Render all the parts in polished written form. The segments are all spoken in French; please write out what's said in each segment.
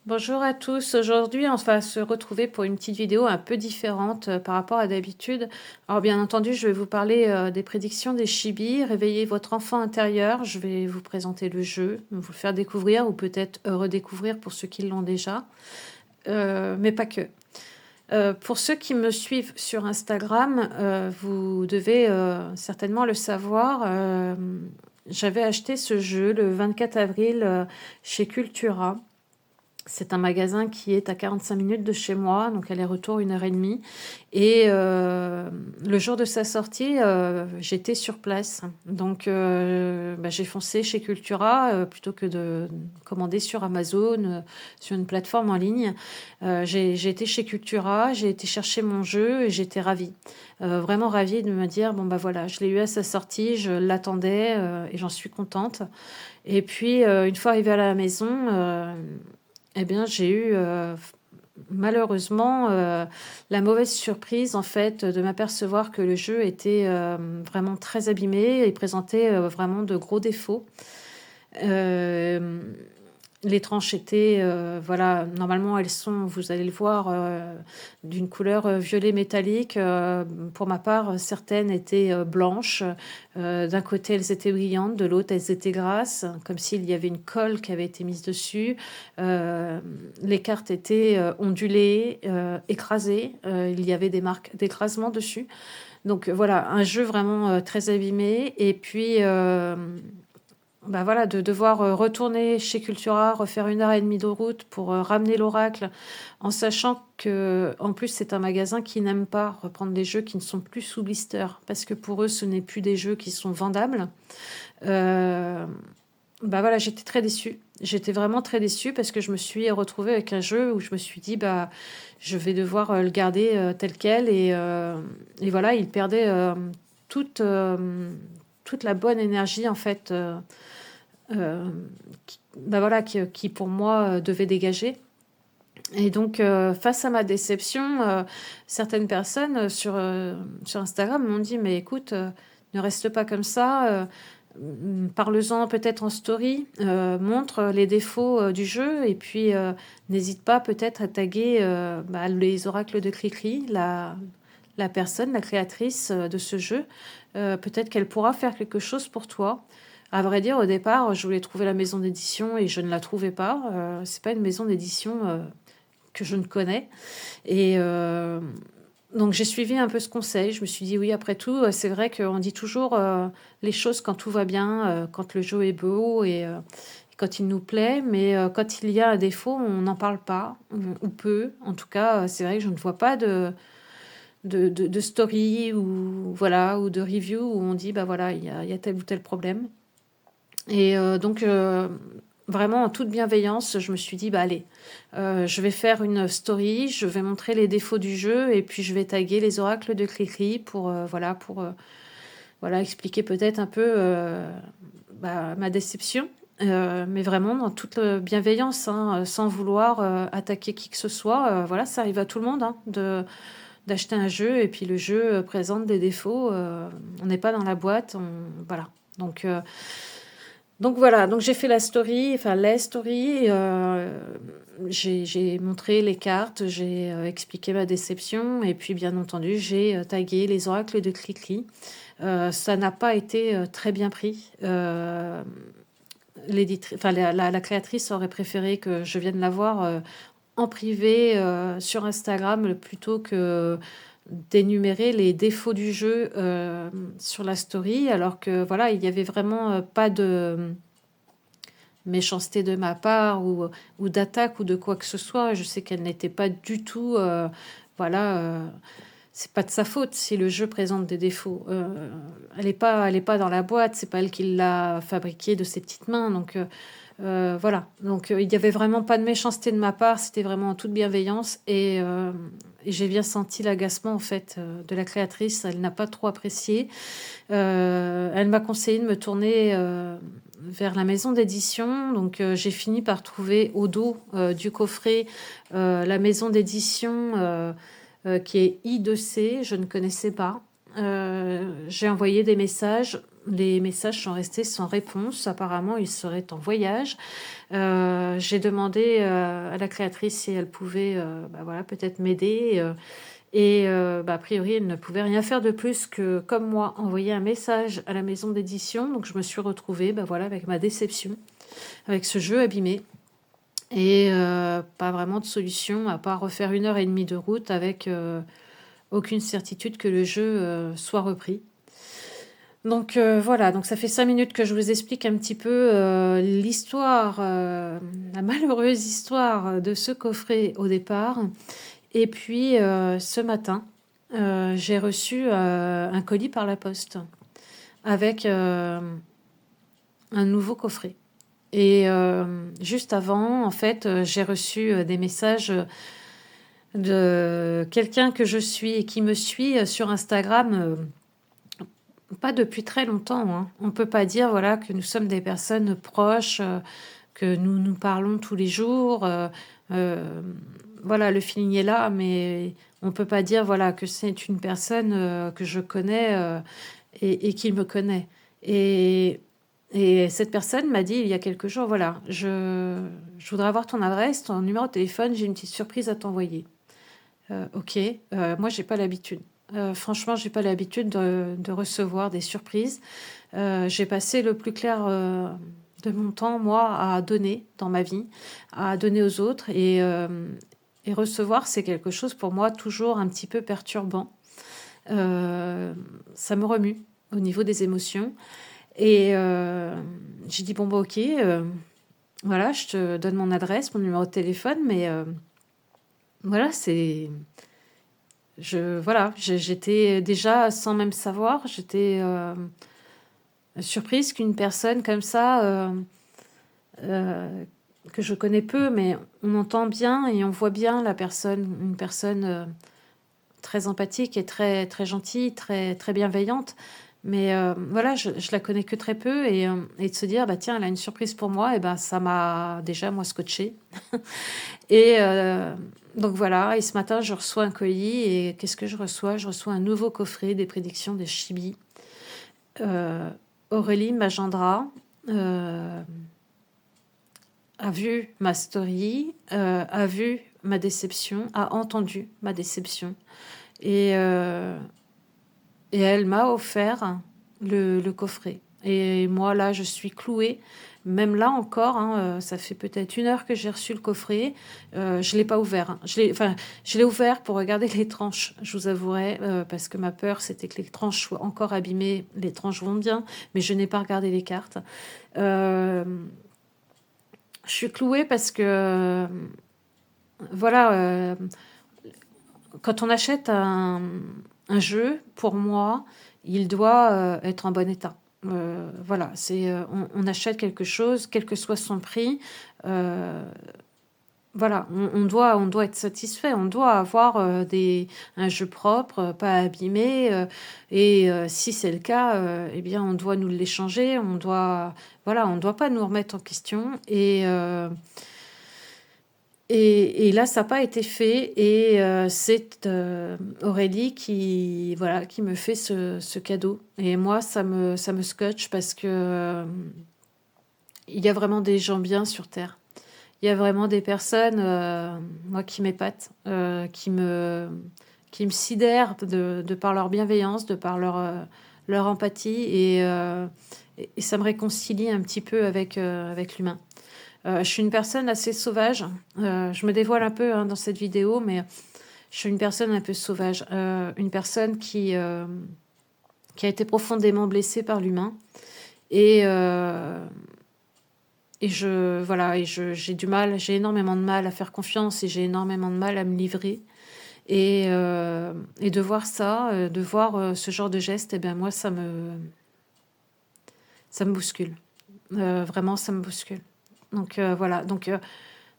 Bonjour à tous. Aujourd'hui, on va se retrouver pour une petite vidéo un peu différente par rapport à d'habitude. Alors, bien entendu, je vais vous parler des prédictions des chibis. Réveillez votre enfant intérieur. Je vais vous présenter le jeu, vous le faire découvrir ou peut-être redécouvrir pour ceux qui l'ont déjà, mais pas que. Pour ceux qui me suivent sur Instagram, vous devez certainement le savoir. J'avais acheté ce jeu le 24 avril chez Cultura. C'est un magasin qui est à 45 minutes de chez moi, donc aller-retour 1h30. Et le jour de sa sortie, j'étais sur place. Donc j'ai foncé chez Cultura plutôt que de commander sur Amazon, sur une plateforme en ligne. J'ai été chez Cultura, j'ai été chercher mon jeu et j'étais ravie. Vraiment ravie de me dire, bon bah voilà, je l'ai eu à sa sortie, je l'attendais et j'en suis contente. Et puis une fois arrivée à la maison... eh bien, j'ai eu malheureusement la mauvaise surprise en fait de m'apercevoir que le jeu était vraiment très abîmé et présentait vraiment de gros défauts. Euh, les tranches étaient, voilà, normalement elles sont, vous allez le voir, d'une couleur violet métallique. Pour ma part, certaines étaient blanches. D'un côté, elles étaient brillantes, de l'autre, elles étaient grasses, comme s'il y avait une colle qui avait été mise dessus. Les cartes étaient ondulées, écrasées. Il y avait des marques d'écrasement dessus. Donc voilà, un jeu vraiment très abîmé. Et puis... bah voilà, de devoir retourner chez Cultura, refaire 1h30 de route pour ramener l'oracle, en sachant que, en plus, c'est un magasin qui n'aime pas reprendre des jeux qui ne sont plus sous blister, parce que pour eux, ce n'est plus des jeux qui sont vendables. Euh, Bah voilà, j'étais très déçue. J'étais vraiment très déçue parce que je me suis retrouvée avec un jeu où je me suis dit, bah, je vais devoir le garder tel quel. Et voilà, il perdait toute, toute la bonne énergie, en fait. Bah voilà, qui pour moi devait dégager. Et donc, face à ma déception, certaines personnes sur Instagram m'ont dit, mais écoute, ne reste pas comme ça, parle-en peut-être en story, montre les défauts du jeu, et puis n'hésite pas peut-être à taguer bah, les oracles de Cricri, la personne, la créatrice de ce jeu. Peut-être qu'elle pourra faire quelque chose pour toi. À vrai dire, au départ, je voulais trouver la maison d'édition et je ne la trouvais pas. C'est pas une maison d'édition que je ne connais. Et donc j'ai suivi un peu ce conseil. Je me suis dit oui, après tout, c'est vrai qu'on dit toujours les choses quand tout va bien, quand le jeu est beau et quand il nous plaît, mais quand il y a un défaut, on n'en parle pas, ou peu. En tout cas, c'est vrai que je ne vois pas de story ou, voilà, ou de review où on dit bah voilà, il y a tel ou tel problème. Et donc, vraiment, en toute bienveillance, je me suis dit, bah allez, je vais faire une story, je vais montrer les défauts du jeu et puis je vais taguer les oracles de Cricri pour, voilà, expliquer peut-être un peu bah, ma déception. Mais vraiment dans toute bienveillance, hein, sans vouloir attaquer qui que ce soit. Voilà, ça arrive à tout le monde hein, d'acheter un jeu et puis le jeu présente des défauts. On n'est pas dans la boîte, voilà. Donc voilà, donc j'ai fait la story, enfin les stories, j'ai montré les cartes, j'ai expliqué ma déception et puis bien entendu j'ai tagué les oracles de Cricri. Ça n'a pas été très bien pris. Enfin, la créatrice aurait préféré que je vienne la voir en privé sur Instagram plutôt que d'énumérer les défauts du jeu sur la story, alors que voilà, il y avait vraiment pas de méchanceté de ma part ou d'attaque ou de quoi que ce soit. Je sais qu'elle n'était pas du tout, voilà, c'est pas de sa faute si le jeu présente des défauts. Elle est pas dans la boîte, c'est pas elle qui l'a fabriqué de ses petites mains, donc voilà. Donc il y avait vraiment pas de méchanceté de ma part, c'était vraiment en toute bienveillance et j'ai bien senti l'agacement en fait de la créatrice. Elle n'a pas trop apprécié. Elle m'a conseillé de me tourner vers la maison d'édition. Donc j'ai fini par trouver au dos du coffret la maison d'édition qui est I2C. Je ne connaissais pas. J'ai envoyé des messages. les messages sont restés sans réponse. Apparemment, il serait en voyage. J'ai demandé à la créatrice si elle pouvait voilà, peut-être m'aider. A priori, elle ne pouvait rien faire de plus que, comme moi, envoyer un message à la maison d'édition. Donc, je me suis retrouvée voilà, avec ma déception, avec ce jeu abîmé. Et pas vraiment de solution, à part refaire 1 heure et demie de route avec aucune certitude que le jeu soit repris. Donc voilà, donc ça fait 5 minutes que je vous explique un petit peu l'histoire, la malheureuse histoire de ce coffret au départ. Et puis ce matin, j'ai reçu un colis par la poste avec un nouveau coffret. Et juste avant, en fait, j'ai reçu des messages de quelqu'un que je suis et qui me suit sur Instagram, pas depuis très longtemps. Hein. On ne peut pas dire voilà, que nous sommes des personnes proches, que nous nous parlons tous les jours. Voilà, le feeling est là, mais on ne peut pas dire voilà, que c'est une personne que je connais et qui me connaît. Et cette personne m'a dit il y a quelques jours, voilà, je voudrais avoir ton adresse, ton numéro de téléphone, j'ai une petite surprise à t'envoyer. Ok, moi j'ai pas l'habitude. Franchement, j'ai pas l'habitude de recevoir des surprises. J'ai passé le plus clair de mon temps, moi, à donner dans ma vie, à donner aux autres. Et recevoir, c'est quelque chose pour moi toujours un petit peu perturbant. Ça me remue au niveau des émotions. Et j'ai dit, bon, bah, ok, voilà, je te donne mon adresse, mon numéro de téléphone, mais voilà, voilà, j'étais déjà, sans même savoir, j'étais surprise qu'une personne comme ça, que je connais peu, mais on entend bien et on voit bien la personne, une personne très empathique et très, très gentille, très, très bienveillante. Mais voilà, je la connais que très peu et de se dire, bah tiens, elle a une surprise pour moi, et ben ça m'a déjà, moi, scotché. Et donc voilà, et ce matin, je reçois un colis et qu'est-ce que je reçois? Je reçois un nouveau coffret des prédictions de Chibi. Aurélie Magendra a vu ma story, a vu ma déception, a entendu ma déception. Et elle m'a offert le coffret. Et moi, là, je suis clouée. Même là encore, hein, ça fait peut-être 1 heure que j'ai reçu le coffret. Je ne l'ai pas ouvert. Hein. Je l'ai ouvert pour regarder les tranches, je vous avouerai, parce que ma peur, c'était que les tranches soient encore abîmées. Les tranches vont bien, mais je n'ai pas regardé les cartes. Je suis clouée parce que, voilà, quand on achète un jeu, pour moi, il doit être en bon état. Voilà, on achète quelque chose, quel que soit son prix. Voilà, on doit être satisfait. On doit avoir un jeu propre, pas abîmé. Et si c'est le cas, eh bien, on doit nous l'échanger. Voilà, on doit pas nous remettre en question. Et là, ça n'a pas été fait. Et c'est Aurélie voilà, qui me fait ce cadeau. Et moi, ça me scotche parce que il y a vraiment des gens bien sur Terre. Il y a vraiment des personnes, moi, qui m'épatent, qui me sidèrent de par leur bienveillance, de par leur empathie. Et ça me réconcilie un petit peu avec l'humain. Je suis une personne assez sauvage. Je me dévoile un peu dans cette vidéo, mais je suis une personne un peu sauvage. Une personne qui a été profondément blessée par l'humain. Et j'ai du mal, j'ai énormément de mal à faire confiance et j'ai énormément de mal à me livrer. Et de voir ça, de voir ce genre de geste, eh bien moi, ça me bouscule. Vraiment, ça me bouscule. Donc voilà, donc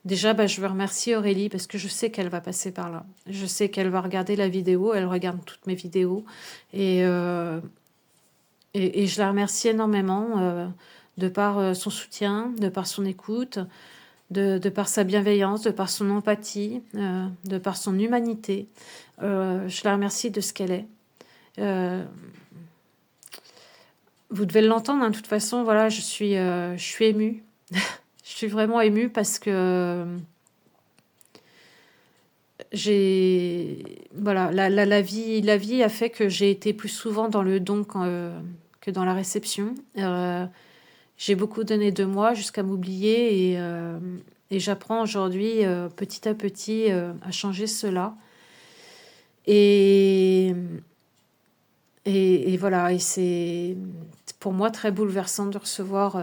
déjà, je veux remercier Aurélie parce que je sais qu'elle va passer par là. Je sais qu'elle va regarder la vidéo, elle regarde toutes mes vidéos. Et je la remercie énormément de par son soutien, de par son écoute, de par sa bienveillance, de par son empathie, de par son humanité. Je la remercie de ce qu'elle est. vous devez l'entendre, hein, de toute façon, voilà, je suis émue. Je suis vraiment émue parce que voilà, la vie a fait que j'ai été plus souvent dans le don que dans la réception. J'ai beaucoup donné de moi jusqu'à m'oublier et j'apprends aujourd'hui petit à petit à changer cela. Et, et voilà, et c'est pour moi très bouleversant de recevoir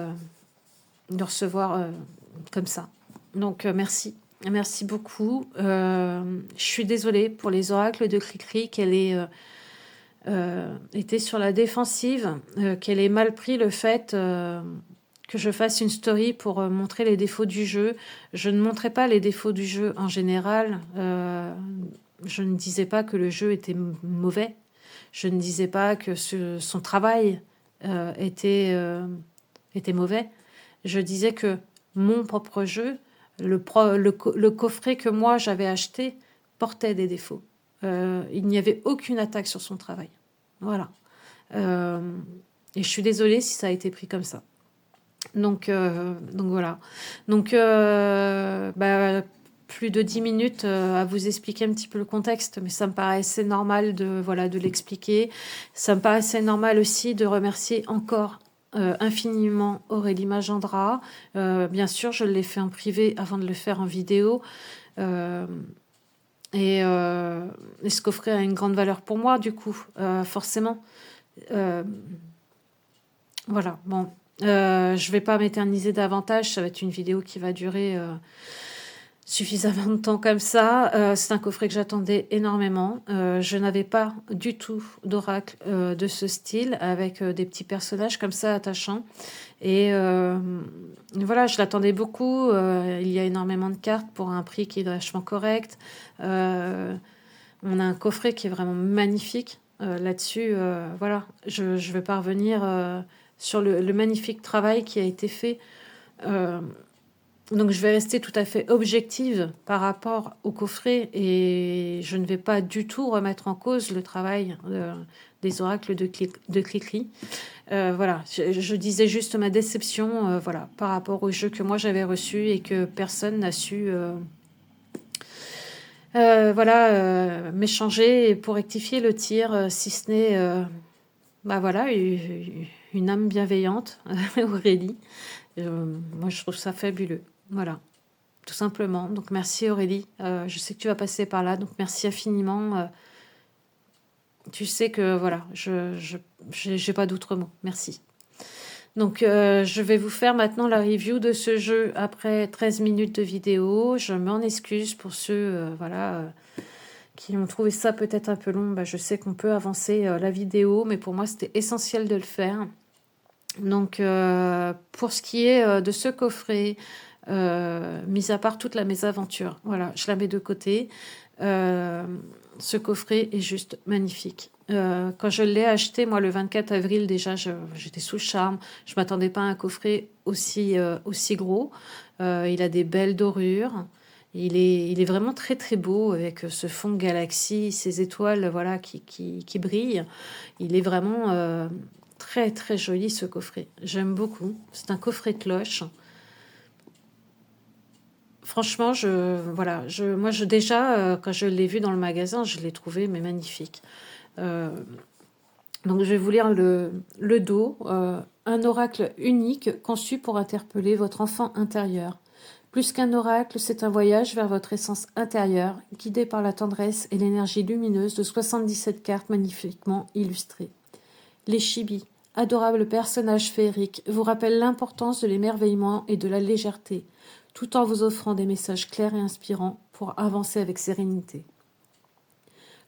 comme ça. Donc merci. Merci beaucoup. Je suis désolée pour les oracles de Cricri qu'elle ait été sur la défensive, qu'elle ait mal pris le fait que je fasse une story pour montrer les défauts du jeu. Je ne montrais pas les défauts du jeu en général. Je ne disais pas que le jeu était mauvais. Je ne disais pas que son travail était mauvais. Je disais que mon propre jeu, le coffret que moi j'avais acheté, portait des défauts. Il n'y avait aucune attaque sur son travail. Voilà. Et je suis désolée si ça a été pris comme ça. Donc voilà. Donc, plus de 10 minutes à vous expliquer un petit peu le contexte, mais ça me paraissait normal de l'expliquer. Ça me paraissait normal aussi de remercier encore infiniment Aurélie Magendra. Bien sûr, je l'ai fait en privé avant de le faire en vidéo. Et ce qu'offrait a une grande valeur pour moi, du coup, forcément. Voilà, bon. Je vais pas m'éterniser davantage, ça va être une vidéo qui va durer suffisamment de temps comme ça. C'est un coffret que j'attendais énormément. Je n'avais pas du tout d'oracle de ce style, avec des petits personnages comme ça attachants. Et voilà, je l'attendais beaucoup. Il y a énormément de cartes pour un prix qui est vachement correct. On a un coffret qui est vraiment magnifique. Là-dessus, voilà, je vais pas revenir sur le magnifique travail qui a été fait. Donc je vais rester tout à fait objective par rapport au coffret et je ne vais pas du tout remettre en cause le travail des oracles de Cricri. Voilà, je disais juste ma déception voilà, par rapport au jeu que moi j'avais reçu et que personne n'a su m'échanger pour rectifier le tir, si ce n'est voilà, une âme bienveillante, Aurélie. Moi je trouve ça fabuleux. Voilà, tout simplement. Donc merci Aurélie. Je sais que tu vas passer par là, donc merci infiniment. Tu sais que voilà, je n'ai pas d'autres mots. Merci. Donc je vais vous faire maintenant la review de ce jeu après 13 minutes de vidéo. Je m'en excuse pour ceux qui ont trouvé ça peut-être un peu long. Je sais qu'on peut avancer la vidéo, mais pour moi c'était essentiel de le faire. Donc pour ce qui est de ce coffret, mis à part toute la mésaventure, voilà, je la mets de côté. Ce coffret est juste magnifique. Quand je l'ai acheté, moi, le 24 avril, déjà, j'étais sous le charme. Je ne m'attendais pas à un coffret aussi gros. Il a des belles dorures. Il est vraiment très, très beau avec ce fond de galaxie, ces étoiles voilà, qui brillent. Il est vraiment très, très joli, ce coffret. J'aime beaucoup. C'est un coffret cloche. Franchement, moi, déjà, quand je l'ai vu dans le magasin, je l'ai trouvé mais magnifique. Donc, je vais vous lire le dos. Un oracle unique conçu pour interpeller votre enfant intérieur. Plus qu'un oracle, c'est un voyage vers votre essence intérieure, guidé par la tendresse et l'énergie lumineuse de 77 cartes magnifiquement illustrées. Les chibis, adorables personnages féeriques, vous rappellent l'importance de l'émerveillement et de la légèreté, tout en vous offrant des messages clairs et inspirants pour avancer avec sérénité.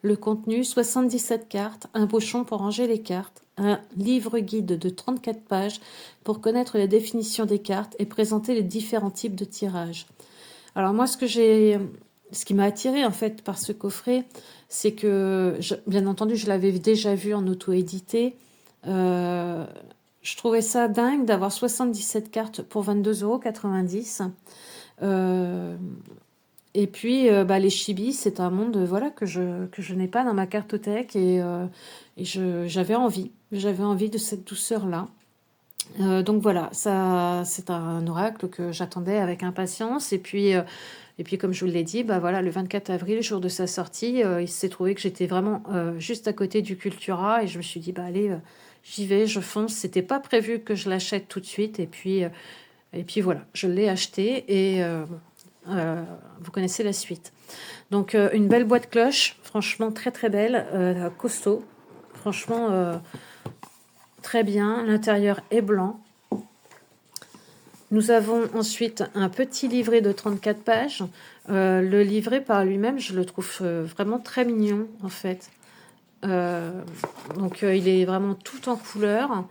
Le contenu, 77 cartes, un pochon pour ranger les cartes, un livre-guide de 34 pages pour connaître la définition des cartes et présenter les différents types de tirages. Alors moi, ce qui m'a attiré en fait par ce coffret, c'est que, bien entendu, je l'avais déjà vu en auto-édité. Je trouvais ça dingue d'avoir 77 cartes pour 22,90 €. Et puis, les chibis, c'est un monde voilà, que je n'ai pas dans ma cartothèque j'avais envie. J'avais envie de cette douceur-là. Donc voilà, ça, c'est un oracle que j'attendais avec impatience. Et puis comme je vous l'ai dit, voilà, le 24 avril, jour de sa sortie, il s'est trouvé que j'étais vraiment juste à côté du Cultura et je me suis dit, allez, j'y vais, je fonce. C'était pas prévu que je l'achète tout de suite. Et puis voilà, je l'ai acheté et vous connaissez la suite. Donc une belle boîte cloche, franchement très très belle, costaud, franchement très bien. L'intérieur est blanc. Nous avons ensuite un petit livret de 34 pages. Le livret par lui-même, je le trouve vraiment très mignon en fait. Donc il est vraiment tout en couleur.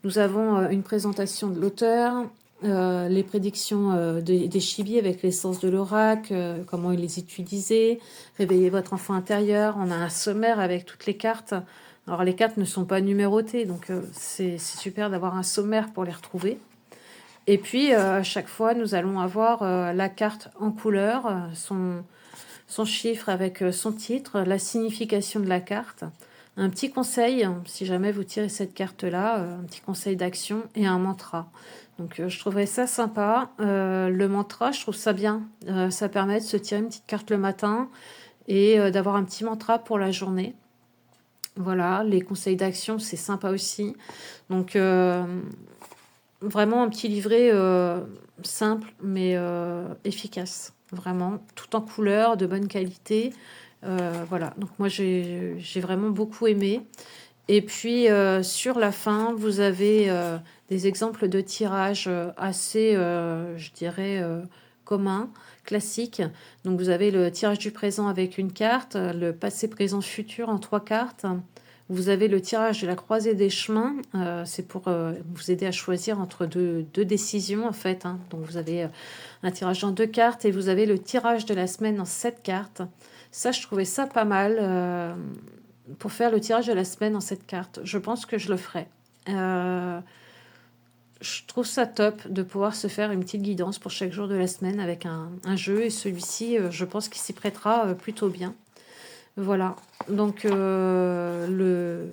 Nous avons une présentation de l'auteur, les prédictions des chibis avec l'essence de l'oracle, comment il les utilisait, réveiller votre enfant intérieur. On a un sommaire avec toutes les cartes. Alors les cartes ne sont pas numérotées, donc c'est super d'avoir un sommaire pour les retrouver. Et puis à chaque fois, nous allons avoir la carte en couleur, son chiffre avec son titre, la signification de la carte, un petit conseil, si jamais vous tirez cette carte-là, un petit conseil d'action et un mantra. Donc je trouverais ça sympa. Le mantra, je trouve ça bien. Ça permet de se tirer une petite carte le matin et d'avoir un petit mantra pour la journée. Voilà, les conseils d'action, c'est sympa aussi. Donc vraiment un petit livret simple mais efficace. Vraiment, tout en couleur, de bonne qualité. Voilà, donc moi j'ai vraiment beaucoup aimé. Et puis sur la fin, vous avez des exemples de tirages assez, je dirais, communs, classiques. Donc vous avez le tirage du présent avec une carte, le passé, présent, futur en 3 cartes. Vous avez le tirage de la croisée des chemins, c'est pour vous aider à choisir entre deux décisions en fait. Hein. Donc vous avez un tirage en 2 cartes et vous avez le tirage de la semaine en 7 cartes. Ça, je trouvais ça pas mal pour faire le tirage de la semaine en 7 cartes. Je pense que je le ferai. Je trouve ça top de pouvoir se faire une petite guidance pour chaque jour de la semaine avec un jeu et celui-ci, je pense qu'il s'y prêtera plutôt bien. Voilà, donc le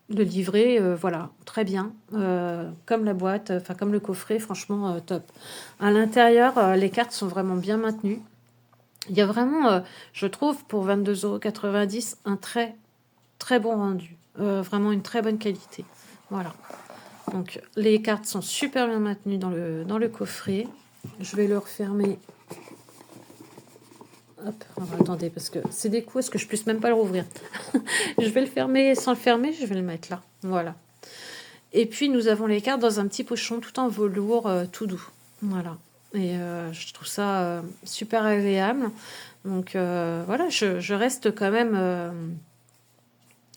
livret, voilà, très bien. Comme la boîte, enfin comme le coffret, franchement top. À l'intérieur, les cartes sont vraiment bien maintenues. Il y a vraiment, je trouve, pour 22,90 € un très très bon rendu. Vraiment une très bonne qualité. Voilà. Donc les cartes sont super bien maintenues dans le coffret. Je vais le refermer. Hop, attendez, parce que c'est des coups, est-ce que je puisse même pas le rouvrir? Je vais le fermer sans le fermer, je vais le mettre là. Voilà. Et puis nous avons les cartes dans un petit pochon tout en velours, tout doux. Voilà. Et je trouve ça super agréable. Donc voilà, je reste quand même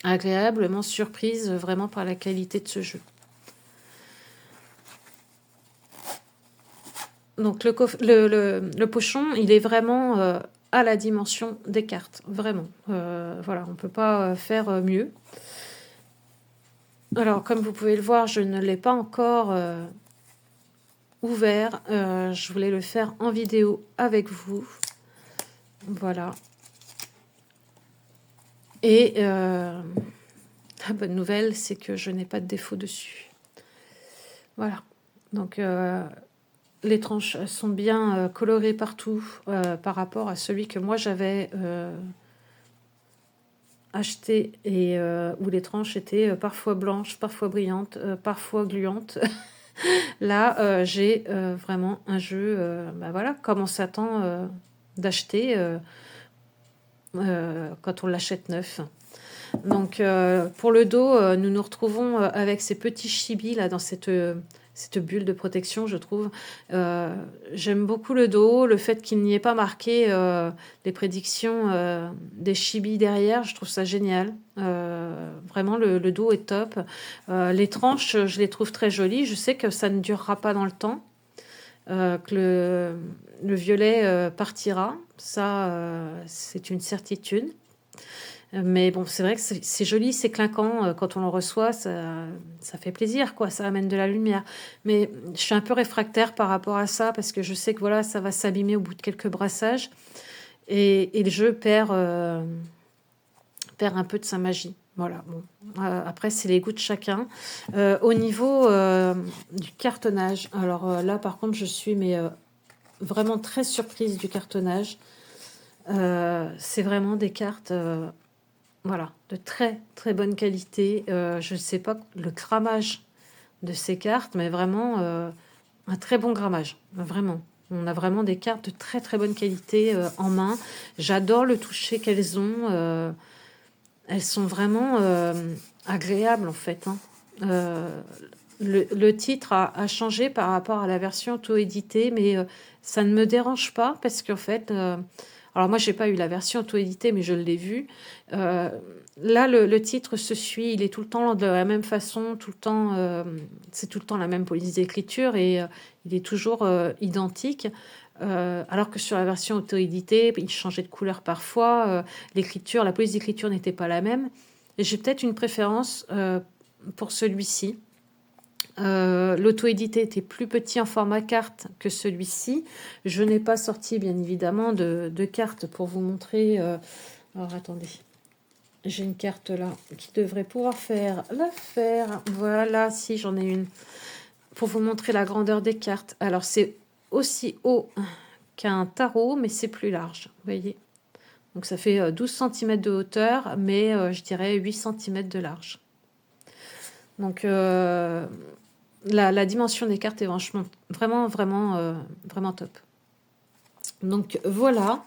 agréablement surprise vraiment par la qualité de ce jeu. Donc le pochon, il est vraiment à la dimension des cartes, vraiment. Voilà, on ne peut pas faire mieux. Alors, comme vous pouvez le voir, je ne l'ai pas encore ouvert. Je voulais le faire en vidéo avec vous. Voilà. Et la bonne nouvelle, c'est que je n'ai pas de défaut dessus. Voilà. Donc, les tranches sont bien colorées partout par rapport à celui que moi j'avais acheté et où les tranches étaient parfois blanches, parfois brillantes, parfois gluantes. Là, j'ai vraiment un jeu, voilà, comme on s'attend d'acheter quand on l'achète neuf. Donc, pour le dos, nous nous retrouvons avec ces petits chibis là dans cette bulle de protection, je trouve. J'aime beaucoup le dos, le fait qu'il n'y ait pas marqué les prédictions des chibis derrière, je trouve ça génial. Vraiment, le dos est top. Les tranches, je les trouve très jolies. Je sais que ça ne durera pas dans le temps, que le violet partira. Ça, c'est une certitude. Mais bon, c'est vrai que c'est joli, c'est clinquant. Quand on le reçoit, ça fait plaisir, quoi. Ça amène de la lumière. Mais je suis un peu réfractaire par rapport à ça parce que je sais que voilà, ça va s'abîmer au bout de quelques brassages et le jeu perd un peu de sa magie. Voilà. Bon. Après, c'est les goûts de chacun. Au niveau du cartonnage, alors là, par contre, je suis vraiment très surprise du cartonnage. C'est vraiment des cartes, voilà, de très très bonne qualité. Je ne sais pas le grammage de ces cartes, mais vraiment un très bon grammage, vraiment. On a vraiment des cartes de très très bonne qualité en main. J'adore le toucher qu'elles ont. Elles sont vraiment agréables en fait. Hein. Le titre a changé par rapport à la version auto-éditée, mais ça ne me dérange pas parce qu'en fait, alors moi j'ai pas eu la version auto-éditée, mais je l'ai vue. Là, le titre se suit, il est tout le temps de la même façon, tout le temps, c'est tout le temps la même police d'écriture et il est toujours identique. Alors que sur la version auto-éditée, il changeait de couleur parfois. L'écriture, la police d'écriture n'était pas la même. Et j'ai peut-être une préférence pour celui-ci. L'auto-édité était plus petit en format carte que celui-ci. Je n'ai pas sorti, bien évidemment, de carte pour vous montrer. Alors, attendez. J'ai une carte là qui devrait pouvoir faire l'affaire. Voilà, si j'en ai une. Pour vous montrer la grandeur des cartes. Alors, c'est aussi haut qu'un tarot, mais c'est plus large. Vous voyez. Donc, ça fait 12 cm de hauteur, mais je dirais 8 cm de large. Donc, la dimension des cartes est vraiment top. Donc, voilà.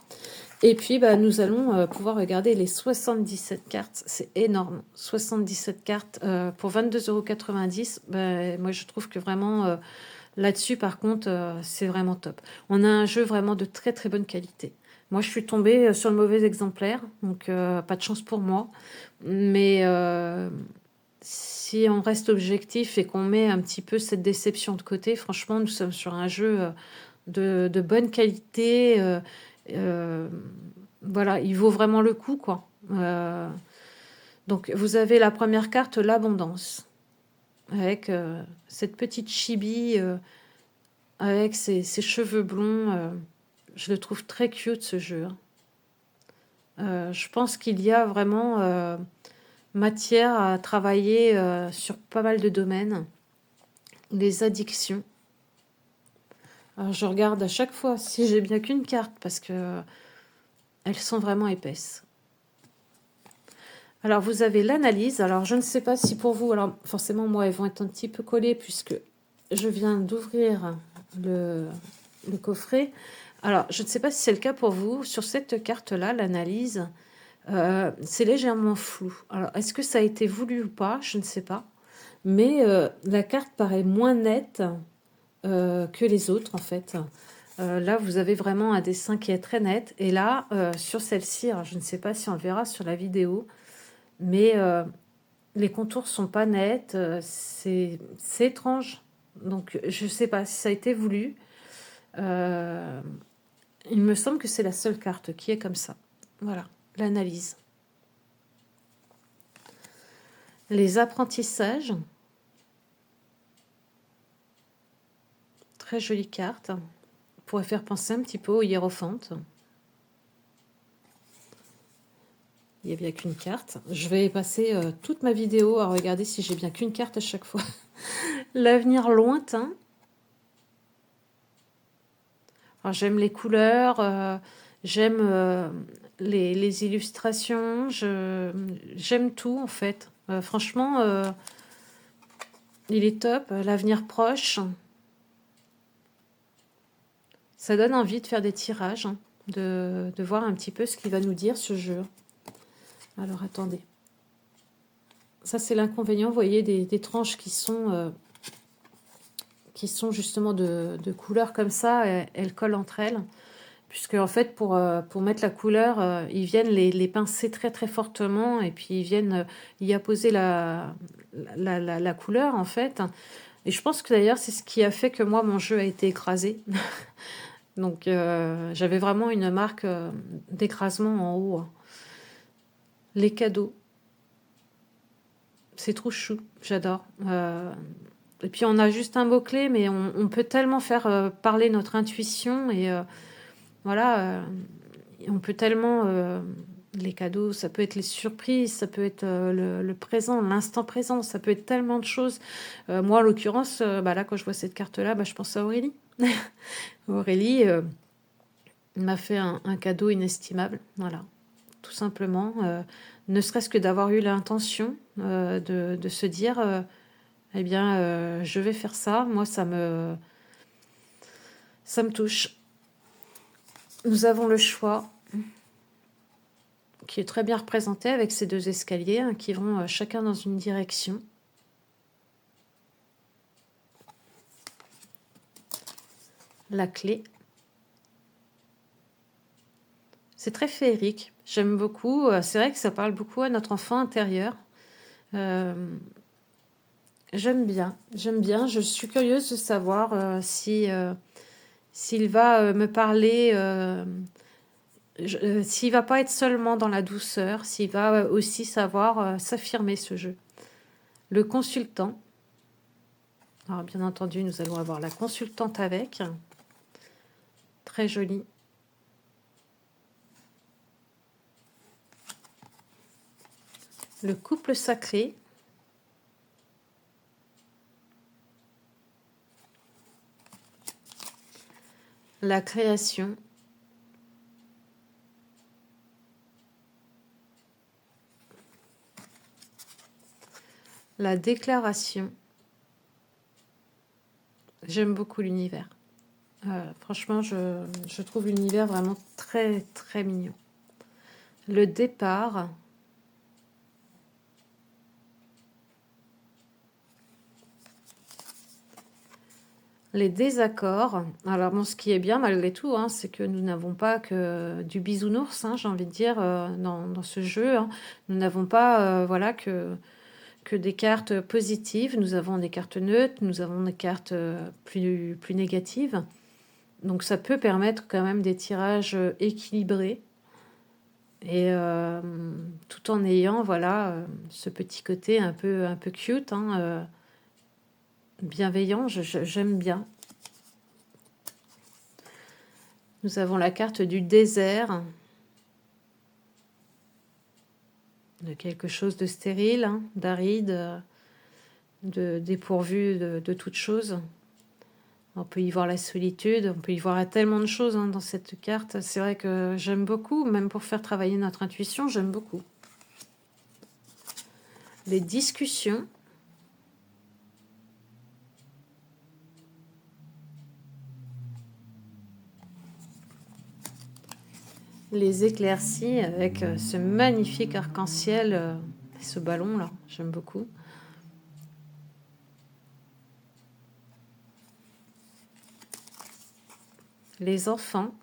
Et puis, nous allons pouvoir regarder les 77 cartes. C'est énorme. 77 cartes pour 22,90 €. Moi, je trouve que vraiment, là-dessus, par contre, c'est vraiment top. On a un jeu vraiment de très, très bonne qualité. Moi, je suis tombée sur le mauvais exemplaire. Donc, pas de chance pour moi. Mais si on reste objectif et qu'on met un petit peu cette déception de côté, franchement, nous sommes sur un jeu de bonne qualité. Voilà, il vaut vraiment le coup, quoi. Donc, vous avez la première carte, l'abondance, avec cette petite chibi, avec ses cheveux blonds. Je le trouve très cute, ce jeu. Je pense qu'il y a vraiment matière à travailler sur pas mal de domaines. Les addictions. Alors, je regarde à chaque fois si j'ai bien qu'une carte, parce que elles sont vraiment épaisses. Alors, vous avez l'analyse. Alors, je ne sais pas si pour vous... Alors, forcément, moi, elles vont être un petit peu collées puisque je viens d'ouvrir le coffret. Alors, je ne sais pas si c'est le cas pour vous. Sur cette carte-là, l'analyse, c'est légèrement flou. Alors, est-ce que ça a été voulu ou pas? Je ne sais pas. Mais la carte paraît moins nette que les autres, en fait. Là, vous avez vraiment un dessin qui est très net. Et là, sur celle-ci, je ne sais pas si on le verra sur la vidéo, mais les contours sont pas nets. C'est étrange. Donc, je ne sais pas si ça a été voulu. Il me semble que c'est la seule carte qui est comme ça. Voilà, l'analyse. Les apprentissages. Très jolie carte. On pourrait faire penser un petit peu au hiérophante. Il n'y a bien qu'une carte. Je vais passer toute ma vidéo à regarder si j'ai bien qu'une carte à chaque fois. L'avenir lointain. Alors, j'aime les couleurs, j'aime les illustrations, j'aime tout en fait. Franchement, il est top. L'avenir proche. Ça donne envie de faire des tirages, hein, de voir un petit peu ce qu'il va nous dire ce jeu. Alors, attendez. Ça, c'est l'inconvénient, vous voyez, des tranches qui sont justement de couleurs comme ça. Elles collent entre elles. Puisque, en fait, pour mettre la couleur, ils viennent les pincer très, très fortement. Et puis, ils viennent y apposer la couleur, en fait. Et je pense que, d'ailleurs, c'est ce qui a fait que, moi, mon jeu a été écrasé. Donc, j'avais vraiment une marque d'écrasement en haut. Les cadeaux. C'est trop chou, j'adore. Et puis on a juste un mot-clé, mais on peut tellement faire parler notre intuition et voilà, on peut tellement les cadeaux, ça peut être les surprises, ça peut être le présent, l'instant présent, ça peut être tellement de choses. Moi, en l'occurrence, bah là, quand je vois cette carte-là, bah, je pense à Aurélie. Aurélie m'a fait un cadeau inestimable, voilà, tout simplement. Ne serait-ce que d'avoir eu l'intention de se dire, eh bien, je vais faire ça. Moi, ça me touche. Nous avons le choix qui est très bien représenté avec ces deux escaliers hein, qui vont chacun dans une direction. La clé. C'est très féerique. J'aime beaucoup. C'est vrai que ça parle beaucoup à notre enfant intérieur. J'aime bien. J'aime bien. Je suis curieuse de savoir s'il va me parler. S'il va pas être seulement dans la douceur, s'il va aussi savoir s'affirmer ce jeu. Le consultant. Alors bien entendu, nous allons avoir la consultante avec. Très jolie. Le couple sacré. La création. La déclaration. J'aime beaucoup l'univers. Franchement, je trouve l'univers vraiment très, très mignon. Le départ. Les désaccords. Alors bon, ce qui est bien malgré tout, hein, c'est que nous n'avons pas que du bisounours, hein, j'ai envie de dire, dans ce jeu. Hein. Nous n'avons pas voilà, que des cartes positives. Nous avons des cartes neutres, nous avons des cartes plus négatives. Donc ça peut permettre quand même des tirages équilibrés. Et tout en ayant voilà, ce petit côté un peu cute, hein, bienveillant, j'aime bien. Nous avons la carte du désert, de quelque chose de stérile, hein, d'aride, de dépourvu de toute chose. On peut y voir la solitude, on peut y voir tellement de choses hein, dans cette carte. C'est vrai que j'aime beaucoup, même pour faire travailler notre intuition, j'aime beaucoup. Les discussions. Les éclaircies avec ce magnifique arc-en-ciel, ce ballon là, j'aime beaucoup. Les enfants.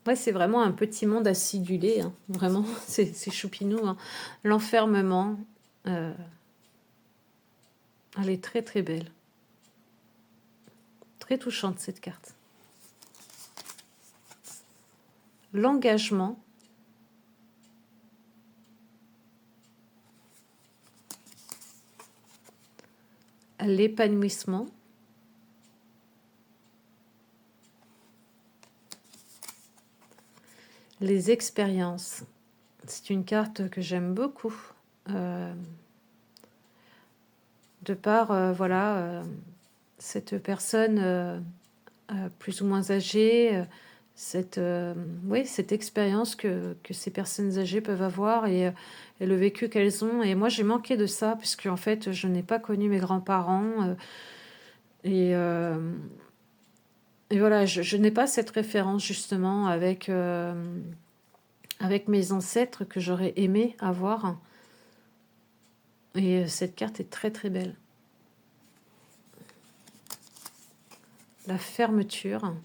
Ouais, c'est vraiment un petit monde acidulé, hein. Vraiment, c'est choupinou. Hein. L'enfermement, elle est très très belle. Très touchante cette carte. L'engagement. L'épanouissement. Les expériences. C'est une carte que j'aime beaucoup. De par, voilà, cette personne plus ou moins âgée, oui, cette expérience que ces personnes âgées peuvent avoir et le vécu qu'elles ont. Et moi, j'ai manqué de ça, puisque en fait, je n'ai pas connu mes grands-parents. Et voilà, je n'ai pas cette référence, justement, avec mes ancêtres que j'aurais aimé avoir. Et cette carte est très, très belle. La fermeture.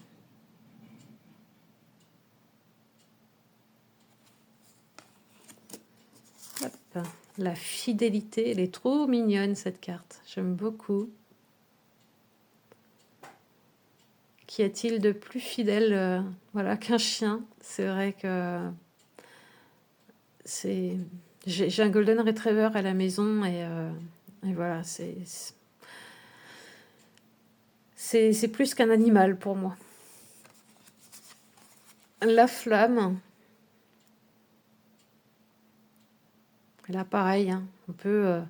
Hop. La fidélité, elle est trop mignonne cette carte, j'aime beaucoup. Qu'y a-t-il de plus fidèle voilà, qu'un chien? C'est vrai que c'est... J'ai un Golden Retriever à la maison et voilà, c'est plus qu'un animal pour moi. La flamme, là pareil, hein, on peut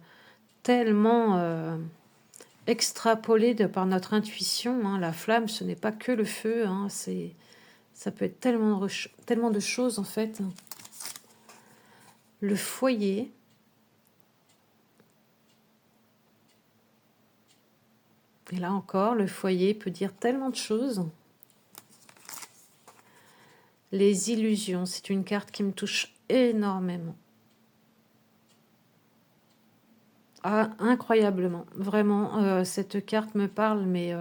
tellement extrapoler par notre intuition. Hein. La flamme, ce n'est pas que le feu, hein, ça peut être tellement de choses en fait. Le foyer, et là encore, le foyer peut dire tellement de choses. Les illusions, c'est une carte qui me touche énormément. Ah, incroyablement. Vraiment, cette carte me parle, mais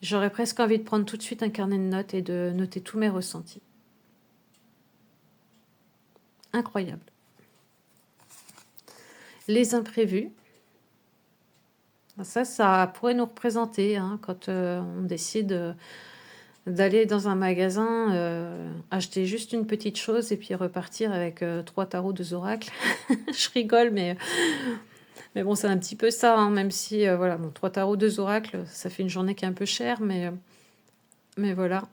j'aurais presque envie de prendre tout de suite un carnet de notes et de noter tous mes ressentis. Incroyable. Les imprévus. Ça pourrait nous représenter hein, quand on décide d'aller dans un magasin, acheter juste une petite chose et puis repartir avec 3 tarots, 2 oracles. Je rigole, mais bon, c'est un petit peu ça, hein, même si, voilà, bon, 3 tarots, 2 oracles, ça fait une journée qui est un peu chère, mais voilà.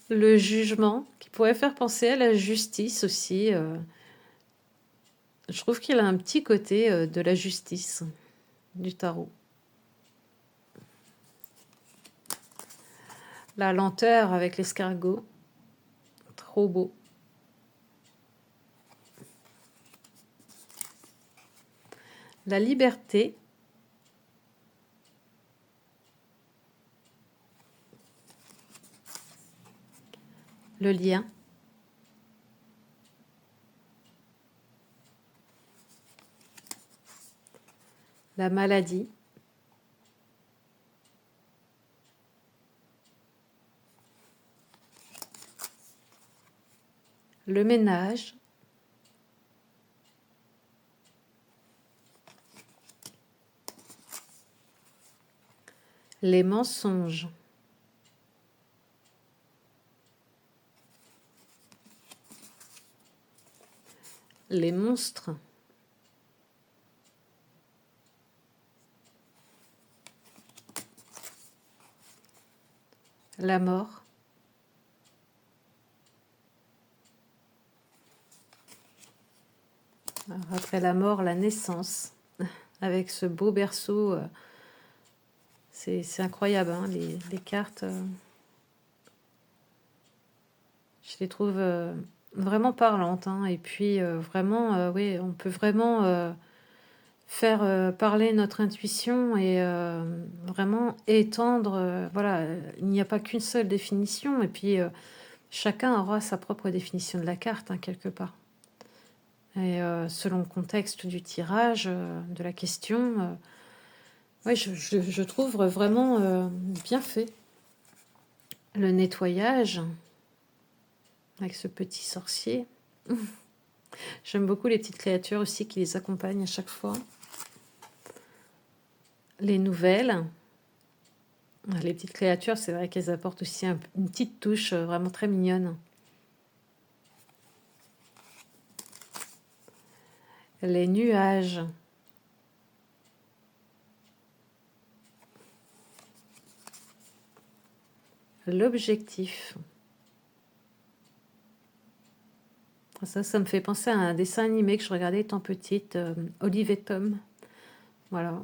Le jugement, qui pourrait faire penser à la justice aussi. Je trouve qu'il a un petit côté de la justice du tarot. La lenteur avec l'escargot. Trop beau. La liberté. Le lien. La maladie. Le ménage. Les mensonges. Les monstres. La mort. Alors, après la mort, la naissance. Avec ce beau berceau. C'est incroyable, hein, les cartes. Je les trouve vraiment parlantes. Hein, et puis, vraiment, oui, on peut vraiment faire parler notre intuition et vraiment étendre. Voilà, il n'y a pas qu'une seule définition. Et puis, chacun aura sa propre définition de la carte, hein, quelque part. Et selon le contexte du tirage, de la question, ouais, je trouve vraiment bien fait. Le nettoyage, avec ce petit sorcier. J'aime beaucoup les petites créatures aussi qui les accompagnent à chaque fois. Les nouvelles. Les petites créatures, c'est vrai qu'elles apportent aussi une petite touche vraiment très mignonne. Les nuages. L'objectif. Ça me fait penser à un dessin animé que je regardais étant petite, Olive et Tom. Voilà,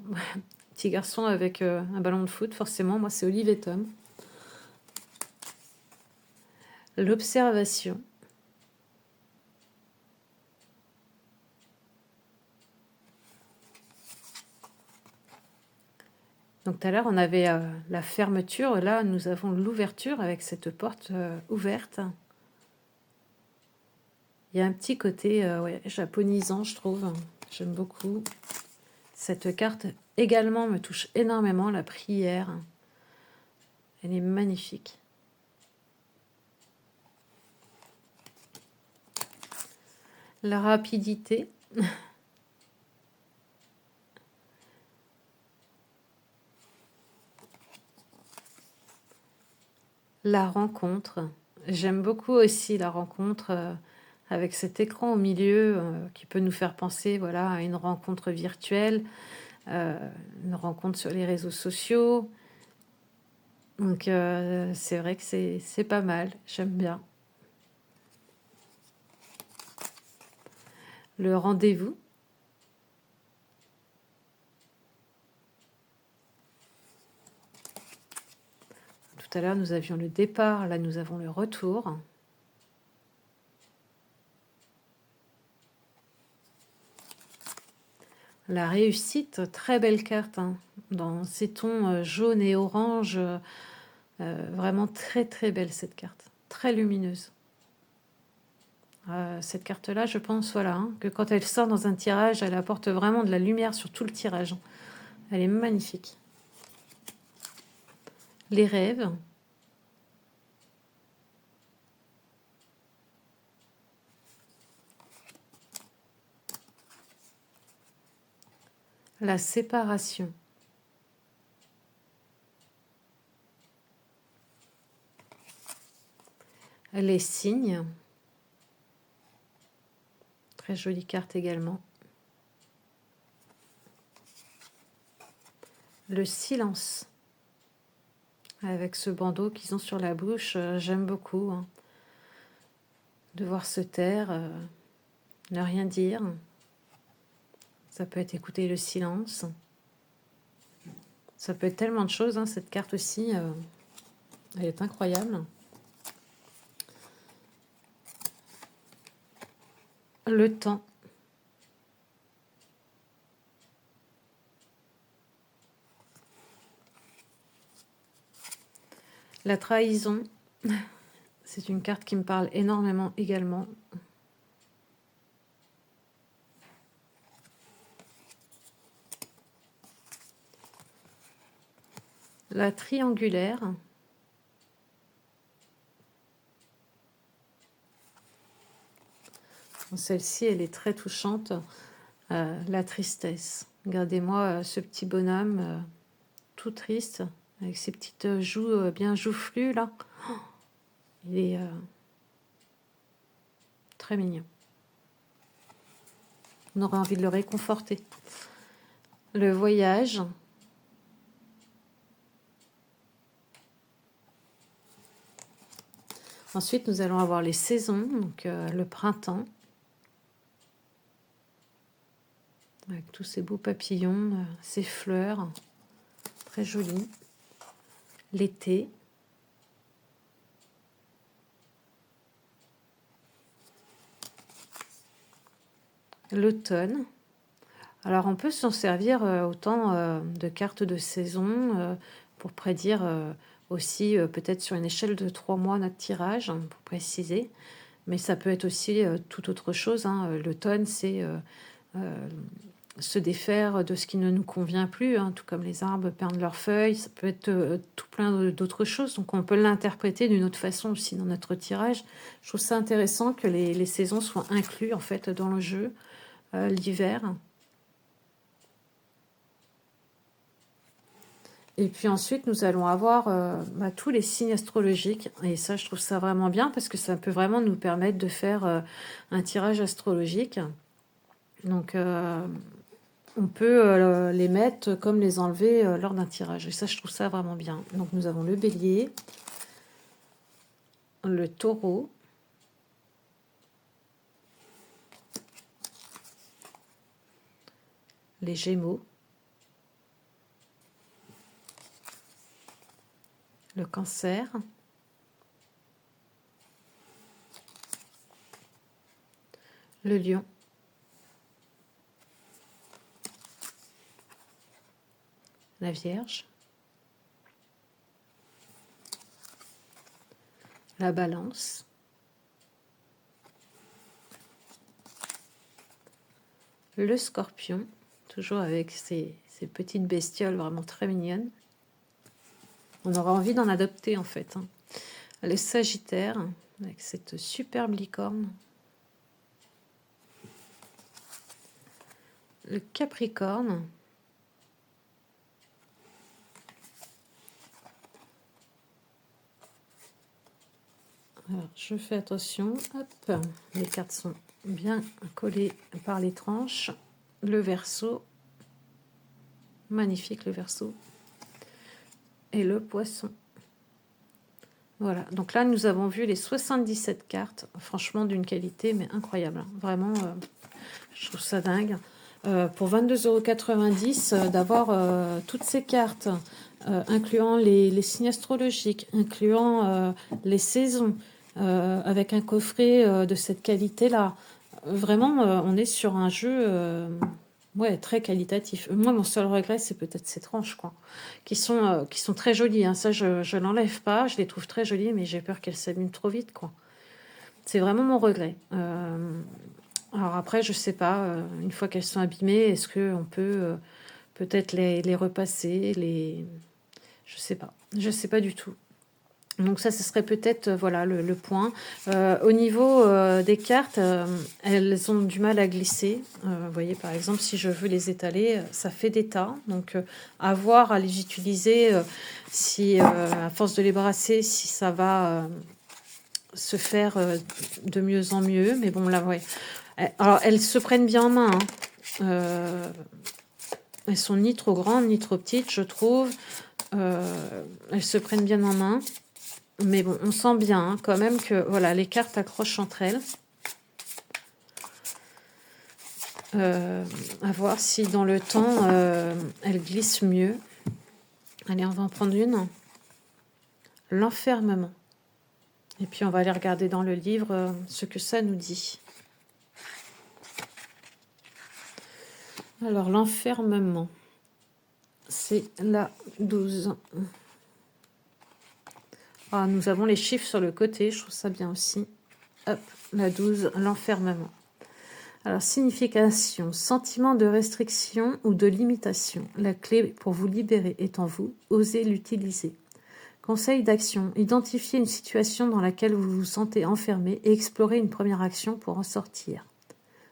petit garçon avec un ballon de foot, forcément, moi c'est Olive et Tom. L'observation. Donc tout à l'heure, on avait la fermeture. Là, nous avons l'ouverture avec cette porte ouverte. Il y a un petit côté ouais, japonisant, je trouve. J'aime beaucoup. Cette carte également me touche énormément, la prière. Elle est magnifique. La rapidité. La rencontre. J'aime beaucoup aussi la rencontre avec cet écran au milieu qui peut nous faire penser voilà, à une rencontre virtuelle, euh, une rencontre sur les réseaux sociaux. Donc c'est vrai que c'est pas mal, j'aime bien. Le rendez-vous. Tout à l'heure, nous avions le départ, là nous avons le retour. La réussite, très belle carte, hein, dans ces tons jaune et orange. Vraiment très très belle cette carte, très lumineuse. Cette carte-là, je pense voilà, hein, que quand elle sort dans un tirage, elle apporte vraiment de la lumière sur tout le tirage. Elle est magnifique. Les rêves. La séparation. Les signes. Très jolie carte également. Le silence. Avec ce bandeau qu'ils ont sur la bouche, j'aime beaucoup. Hein. Devoir se taire, ne rien dire. Ça peut être écouter le silence. Ça peut être tellement de choses, hein, cette carte aussi. Elle est incroyable. Le temps. La trahison. C'est une carte qui me parle énormément également. La triangulaire. Celle-ci, elle est très touchante. La tristesse. Regardez-moi ce petit bonhomme tout triste, avec ses petites joues bien joufflues, là. Il est très mignon. On aurait envie de le réconforter. Le voyage. Ensuite, nous allons avoir les saisons, donc le printemps. Avec tous ces beaux papillons, ces fleurs, très jolies. L'été. L'automne. Alors on peut s'en servir autant de cartes de saison pour prédire aussi peut-être sur une échelle de 3 mois notre tirage, hein, pour préciser. Mais ça peut être aussi tout autre chose. Hein. L'automne, c'est se défaire de ce qui ne nous convient plus, hein, tout comme les arbres perdent leurs feuilles. Ça peut être tout plein d'autres choses. Donc on peut l'interpréter d'une autre façon aussi dans notre tirage. Je trouve ça intéressant que les saisons soient incluses en fait dans le jeu. L'hiver. Et puis ensuite, nous allons avoir tous les signes astrologiques. Et ça, je trouve ça vraiment bien parce que ça peut vraiment nous permettre de faire un tirage astrologique. Donc, on peut les mettre comme les enlever lors d'un tirage. Et ça, je trouve ça vraiment bien. Donc, nous avons le bélier, le taureau, les gémeaux, le cancer, le lion, la vierge, la balance, le scorpion, toujours avec ces petites bestioles vraiment très mignonnes. On aura envie d'en adopter en fait. Hein. Le sagittaire, avec cette superbe licorne. Le capricorne. Alors, je fais attention. Hop, les cartes sont bien collées par les tranches. Le verseau. Magnifique le verseau. Et le poisson. Voilà, donc là, nous avons vu les 77 cartes. Franchement, d'une qualité, mais incroyable. Hein. Vraiment, je trouve ça dingue. Pour 22,90 €, d'avoir toutes ces cartes, incluant les signes astrologiques, incluant les saisons, avec un coffret de cette qualité-là. Vraiment, on est sur un jeu ouais, très qualitatif. Moi, mon seul regret, c'est peut-être ces tranches, quoi, qui sont très jolies. Hein. Ça, je l'enlève pas. Je les trouve très jolies, mais j'ai peur qu'elles s'abîment trop vite, quoi. C'est vraiment mon regret. Alors après, je sais pas, une fois qu'elles sont abîmées, est-ce qu'on peut peut-être les repasser, je sais pas. Je sais pas du tout. Donc ça, ce serait peut-être voilà le point. Au niveau des cartes, elles ont du mal à glisser. Vous voyez, par exemple, si je veux les étaler, ça fait des tas. Donc à voir, à les utiliser, si à force de les brasser, si ça va se faire de mieux en mieux. Mais bon, là, ouais. Alors, elles se prennent bien en main. Hein. Elles sont ni trop grandes, ni trop petites, je trouve. Elles se prennent bien en main. Mais bon, on sent bien hein, quand même que voilà, les cartes accrochent entre elles. À voir si dans le temps, elles glissent mieux. Allez, on va en prendre une. L'enfermement. Et puis, on va aller regarder dans le livre ce que ça nous dit. Alors, l'enfermement. C'est la 12. Ah, nous avons les chiffres sur le côté, je trouve ça bien aussi. Hop, la 12, l'enfermement. Alors, signification, sentiment de restriction ou de limitation. La clé pour vous libérer est en vous, osez l'utiliser. Conseil d'action, identifiez une situation dans laquelle vous vous sentez enfermé et explorez une première action pour en sortir.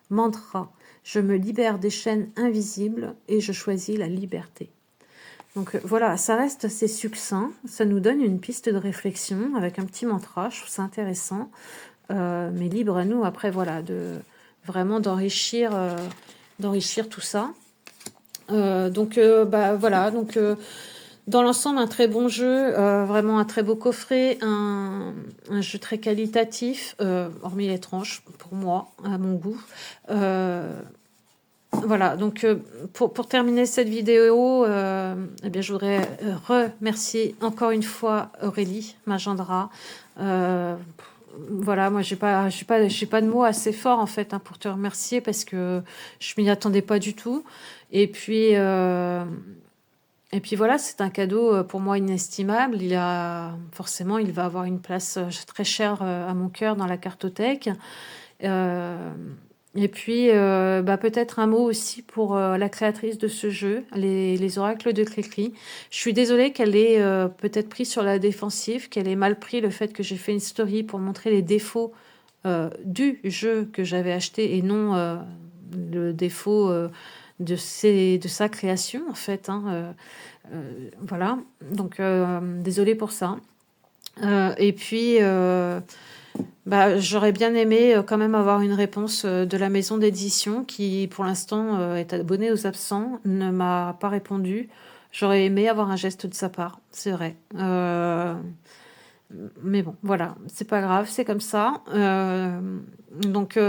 Mantra, je me libère des chaînes invisibles et je choisis la liberté. Donc voilà, ça reste assez succinct, ça nous donne une piste de réflexion avec un petit mantra, je trouve ça intéressant, mais libre à nous après voilà vraiment d'enrichir tout ça. Donc voilà, donc dans l'ensemble un très bon jeu, vraiment un très beau coffret, un jeu très qualitatif, hormis les tranches pour moi, à mon goût. Voilà, donc pour terminer cette vidéo, eh bien, je voudrais remercier encore une fois Aurélie Magendra. Voilà, moi j'ai pas de mots assez forts en fait hein, pour te remercier parce que je m'y attendais pas du tout. Et puis voilà, c'est un cadeau pour moi inestimable. Forcément, il va avoir une place très chère à mon cœur dans la cartothèque. Et puis, peut-être un mot aussi pour la créatrice de ce jeu, les oracles de Cricri. Je suis désolée qu'elle ait peut-être pris sur la défensive, qu'elle ait mal pris le fait que j'ai fait une story pour montrer les défauts du jeu que j'avais acheté et non le défaut de sa création, en fait. Hein, voilà, donc désolée pour ça. Et puis... j'aurais bien aimé quand même avoir une réponse de la maison d'édition qui, pour l'instant, est abonnée aux absents, ne m'a pas répondu. J'aurais aimé avoir un geste de sa part, c'est vrai. Mais bon, voilà, c'est pas grave, c'est comme ça. Donc,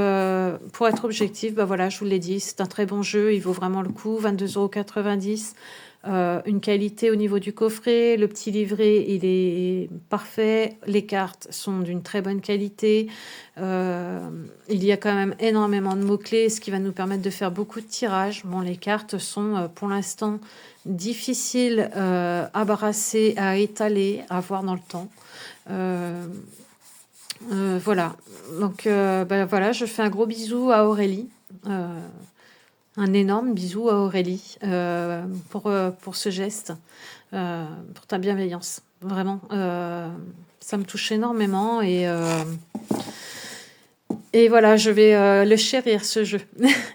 pour être objectif, voilà, je vous l'ai dit, c'est un très bon jeu, il vaut vraiment le coup, 22,90 €. Une qualité au niveau du coffret, le petit livret il est parfait, les cartes sont d'une très bonne qualité, il y a quand même énormément de mots-clés, ce qui va nous permettre de faire beaucoup de tirages. Bon, les cartes sont pour l'instant difficiles à brasser, à étaler, à voir dans le temps. Voilà, donc voilà, je fais un gros bisou à Aurélie. Un énorme bisou à Aurélie pour ce geste, pour ta bienveillance. Vraiment, ça me touche énormément et voilà, je vais le chérir, ce jeu.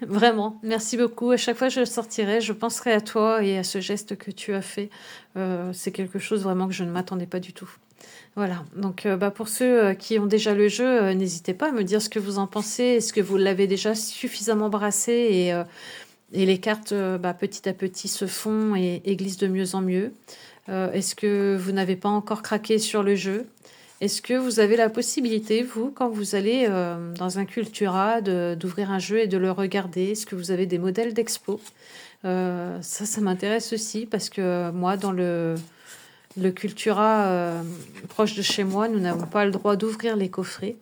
Vraiment, merci beaucoup. À chaque fois que je le sortirai, je penserai à toi et à ce geste que tu as fait. C'est quelque chose vraiment que je ne m'attendais pas du tout. Voilà, donc pour ceux qui ont déjà le jeu, n'hésitez pas à me dire ce que vous en pensez. Est-ce que vous l'avez déjà suffisamment brassé et les cartes petit à petit se font et glissent de mieux en mieux? Est-ce que vous n'avez pas encore craqué sur le jeu? Est-ce que vous avez la possibilité, vous, quand vous allez dans un Cultura, d'ouvrir un jeu et de le regarder? Est-ce que vous avez des modèles d'expo? Ça m'intéresse aussi parce que moi, dans le Cultura proche de chez moi, nous n'avons pas le droit d'ouvrir les coffrets.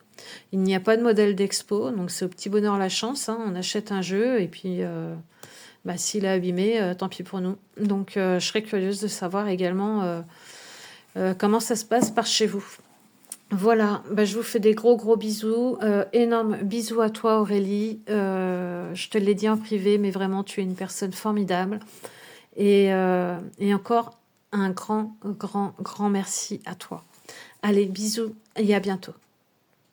Il n'y a pas de modèle d'expo, donc c'est au petit bonheur la chance, hein. On achète un jeu et puis s'il est abîmé, tant pis pour nous. Donc je serais curieuse de savoir également comment ça se passe par chez vous. Voilà, je vous fais des gros bisous. Énorme bisous à toi Aurélie. Je te l'ai dit en privé, mais vraiment tu es une personne formidable. Et encore un grand merci à toi. Allez, bisous et à bientôt.